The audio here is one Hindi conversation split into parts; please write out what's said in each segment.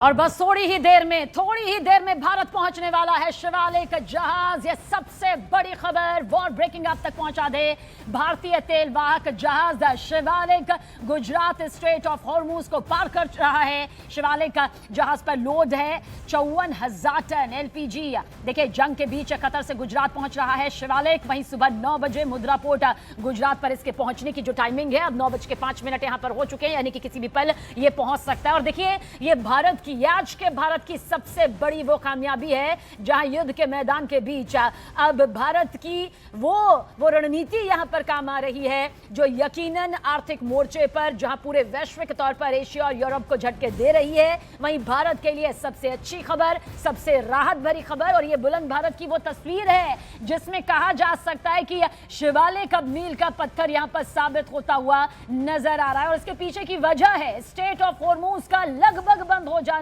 और बस थोड़ी ही देर में भारत पहुंचने वाला है शिवालिक जहाज। ये सबसे बड़ी खबर वॉर ब्रेकिंग आप तक पहुंचा दे। भारतीय तेल वाहक जहाज Shivalik Gujarat straight of Hormuz को पार कर रहा है। शिवालिक जहाज पर लोड है 54,000 टन एलपीजी। देखिए, जंग के बीच कतर से गुजरात पहुंच रहा है शिवालिक। वहीं सुबह 9 बजे मुद्रा पोर्ट गुजरात पर इसके पहुंचने की जो टाइमिंग है, अब 9:05 यहां पर हो चुके हैं, यानी कि किसी भी पल ये पहुंच सकता है। और देखिए, ये आज के भारत की सबसे बड़ी वो कामयाबी है जहां युद्ध के मैदान के बीच अब भारत की वो रणनीति यहां पर काम आ रही है जो यकीनन आर्थिक मोर्चे पर, जहां पूरे वैश्विक तौर पर एशिया और यूरोप को झटके दे रही है, वहीं भारत के लिए सबसे अच्छी खबर, सबसे राहत भरी खबर। और ये बुलंद भारत की वो तस्वीर है जिसमें कहा जा सकता है कि शिवालिक अब मील का पत्थर यहां पर साबित होता हुआ नजर आ रहा है। और इसके पीछे की वजह है स्ट्रेट ऑफ हॉर्मूज का लगभग बंद हो जाना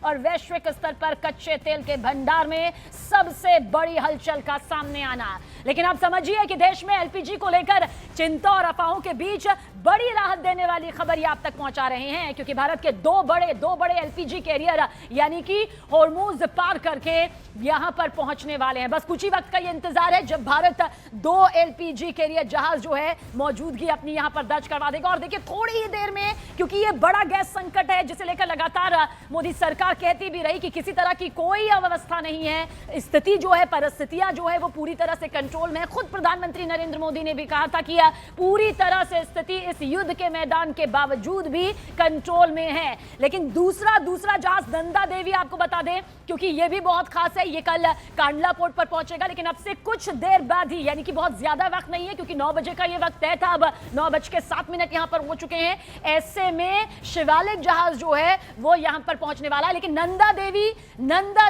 और वैश्विक स्तर पर कच्चे तेल के भंडार में सबसे बड़ी हलचल का सामने आना। लेकिन आप समझिए कि देश में एलपीजी को लेकर चिंता और अफवाहों के बीच बड़ी राहत देने वाली खबर ये आप तक पहुंचा रहे हैं, क्योंकि भारत के दो बड़े एलपीजी कैरियर यानी कि हॉर्मूज पार करके यहां पर पहुंचने वाले हैं। बस कुछ ही वक्त का ये इंतजार है जब भारत 2 एलपीजी कैरियर जहाज जो है मौजूदगी अपनी यहां पर दर्ज करवा देगा। और देखिए, थोड़ी ही देर में, क्योंकि ये बड़ा गैस संकट है जिसे लेकर लगातार मोदी सरकार कहती भी रही कि किसी तरह की कोई अव्यवस्था नहीं है, स्थिति जो है, परिस्थितियां जो है वो पूरी तरह से कंट्रोल में है। खुद प्रधानमंत्री नरेंद्र मोदी ने भी कहा था कि पूरी तरह से स्थिति इस युद्ध के मैदान के बावजूद भी कंट्रोल में है। लेकिन दूसरा जहाज नंदा देवी आपको बता दें, क्योंकि ये भी बहुत खास है, ये कल कांडला पोर्ट पर पहुंचेगा, लेकिन अब से कुछ देर बाद ही, यानी कि बहुत ज्यादा वक्त नहीं है, क्योंकि 9 बजे का ये वक्त तय था, अब 9:07 यहां पर हो चुके हैं। ऐसे में शिवालिक जहाज जो है वो यहां पर पहुंचने वाला है। लेकिन नंदा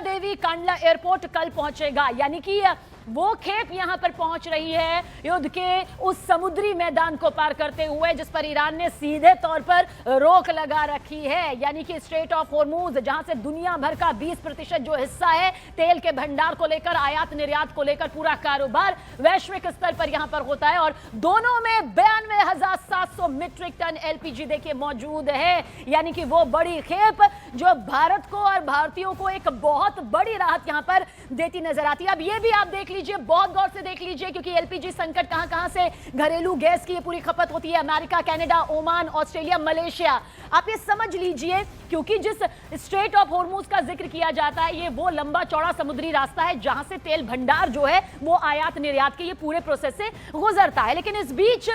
देवी कांडला एयरपोर्ट कल पहुंचेगा, यानी कि वो खेप यहां पर पहुंच रही है युद्ध के उस समुद्री मैदान को पार करते हुए जिस पर ईरान ने सीधे तौर पर रोक लगा रखी है, यानी कि स्ट्रेट ऑफ हॉर्मूज, जहां से दुनिया भर का 20% जो हिस्सा है तेल के भंडार को लेकर, आयात निर्यात को लेकर पूरा कारोबार वैश्विक स्तर पर यहां पर होता है। और दोनों में 92,700 मीट्रिक टन एलपीजी देखिए मौजूद है, यानी कि वो बड़ी खेप जो भारत को और भारतीयों को एक बहुत बड़ी राहत यहां पर देती नजर आती है। अब ये भी आप देख लीजिए, बहुत गौर से देख लीजिए, क्योंकि एलपीजी संकट कहां से घरेलू गैस की ये पूरी खपत होती है, America, Canada, Oman, Australia, Malaysia, आप ये समझ लीजिए, क्योंकि जिस स्ट्रेट ऑफ हॉर्मूज का जिक्र किया जाता है ये वो लंबा चौड़ा समुद्री रास्ता है जहां से तेल भंडार जो है वो आयात निर्यात के ये पूरे प्रोसेस से गुजरता है। लेकिन इस बीच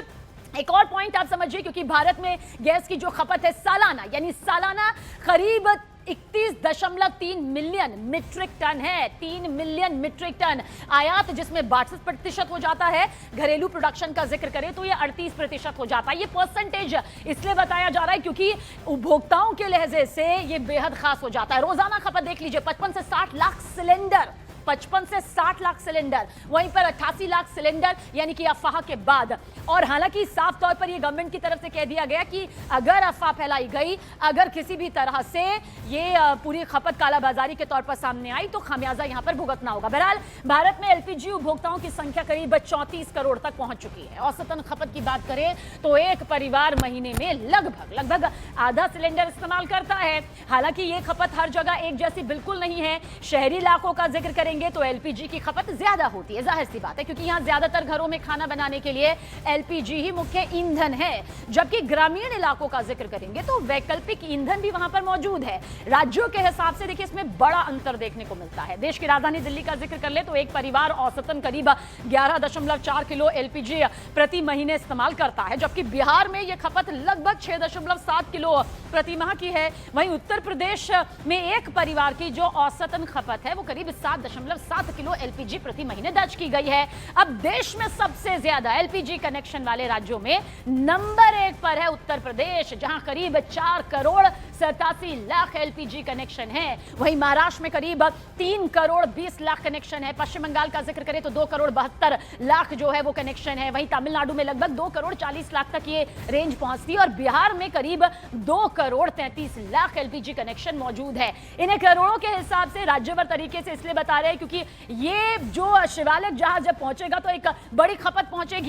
एक और पॉइंट आप समझिए, क्योंकि भारत में गैस की जो खपत है सालाना करीब 31.3 मिलियन मीट्रिक टन है। 3 मिलियन मीट्रिक टन आयात, जिसमें 62% हो जाता है। घरेलू प्रोडक्शन का जिक्र करें तो ये 38% हो जाता है। ये परसेंटेज इसलिए बताया जा रहा है क्योंकि उपभोक्ताओं के लहजे से ये बेहद खास हो जाता है। रोजाना खपत देख लीजिए, 55 से 60 लाख सिलेंडर, 55 से 60 लाख सिलेंडर, वहीं पर 88 लाख सिलेंडर, यानी कि अफवाह के बाद। और हालांकि साफ तौर पर यह गवर्नमेंट की तरफ से कह दिया गया कि अगर अफवाह फैलाई गई, अगर किसी भी तरह से ये पूरी खपत कालाबाजारी के तौर पर सामने आई, तो खामियाजा यहां पर भुगतना होगा। बहरहाल, भारत में एलपीजी उपभोक्ताओं की संख्या करीब 34 करोड़ तक पहुंच चुकी है। औसतन खपत की बात करें तो एक परिवार महीने में लगभग आधा सिलेंडर इस्तेमाल करता है। हालांकि ये खपत हर जगह एक जैसी बिल्कुल नहीं है। शहरी इलाकों का जिक्र करेंगे तो एलपीजी की खपत ज्यादा होती है, जाहिर सी बात है, क्योंकि यहां ज्यादातर घरों में खाना बनाने के लिए एलपीजी ही मुख्य ईंधन है। जबकि ग्रामीण इलाकों का जिक्र करेंगे तो वैकल्पिक ईंधन भी वहां पर मौजूद है। राज्यों के हिसाब से देखिए इसमें बड़ा अंतर देखने को मिलता है। देश की राजधानी दिल्ली का जिक्र कर ले तो एक परिवार औसतन करीब 11.4 किलो एलपीजी प्रति महीने इस्तेमाल करता है, जबकि बिहार में यह खपत लगभग 6.7 किलो प्रति माह की है। वहीं उत्तर प्रदेश में एक परिवार की जो औसतन खपत है वो करीब 7.7 किलो एलपीजी प्रति महीने दर्ज की गई है। अब देश में सबसे ज्यादा एलपीजी कनेक्शन वाले राज्यों में नंबर 1 पर है उत्तर प्रदेश, जहां करीब 4 करोड़ 87 लाख एलपीजी कनेक्शन है। वहीं महाराष्ट्र में करीब 3 करोड़ 20 लाख कनेक्शन है। पश्चिम बंगाल का जिक्र करें तो 2 करोड़ 72 लाख जो है वो कनेक्शन है। वहीं तमिलनाडु में लगभग 2 करोड़ 40 लाख तक ये रेंज पहुंचती है। और बिहार में करीब 2 करोड़ 33 लाख एलपीजी कनेक्शन मौजूद है। इन्हें करोड़ों के हिसाब से राज्यवार तरीके से इसलिए बता रहे हैं क्योंकि ये जो शिवालिक जहाज जब पहुंचेगा तो एक बड़ी खपत पहुंचेगी।